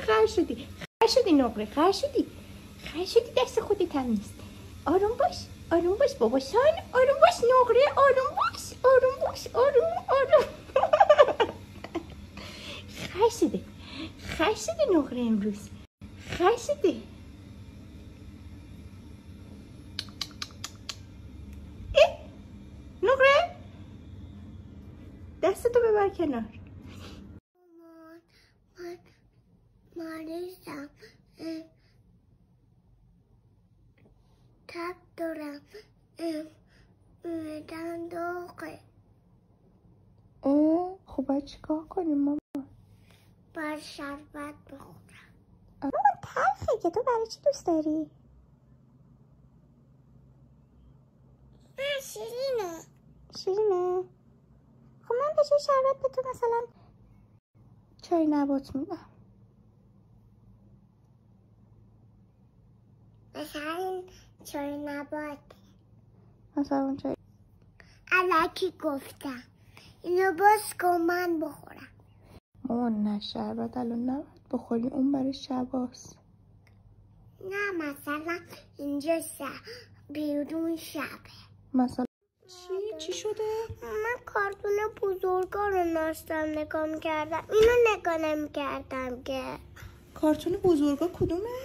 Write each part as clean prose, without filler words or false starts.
خر شدی نقره، خر شدی دست خودت هم نیست. آروم باش بابا شان، آروم باش نقره، آروم باش خر شده نقره امروز، خر شده. نقره دستتو ببر کنار. من مریضم، تب دارم، معده‌م داغه. خب باید چیکار کنیم مامان؟ باید شربت بخورم. مامان تلخه که، تو برای چی دوست داری؟ نه شیرینه. خب من به جای شربت به تو مثلا چای نبات میدم. مثلا چای نبات. مثلا چای الکی گفتم اینو باز کن من بخورم. مامان نه شربت الان نباید بخوری، اون برای شباست. نه مثلا اینجا بیرون شبه. مثلا چی شده؟ من کارتون بزرگا رو داشتم نگاه میکردم، اینو نگاه نمیکردم که. کارتون بزرگا کدومه؟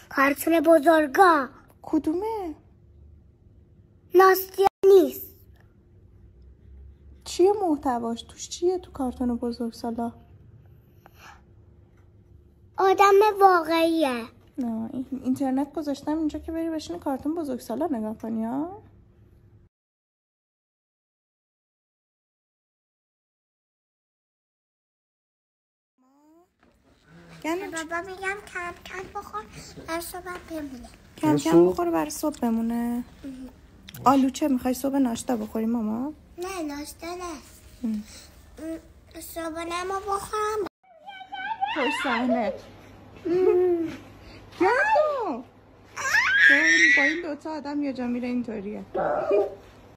کارتون بزرگا کدومه؟ ناستیا نیست. چیه محتواش؟ توش چیه تو کارتون بزرگ سالا؟ آدم واقعیه. نه اینترنت گذاشتم اینجا که بری بشینی کارتون بزرگ سالا نگاه کنی ها؟ بابا میگم کم بخور برای صبح بمونه. کم بخور برای صبح بمونه. آلوچه میخوای صبح ناشتا بخوری ماما؟ نه ناشتا نه، صبح نمو بخورم. خوش صحنه گندم با این دوتا آدم یه جا میره اینطوریه.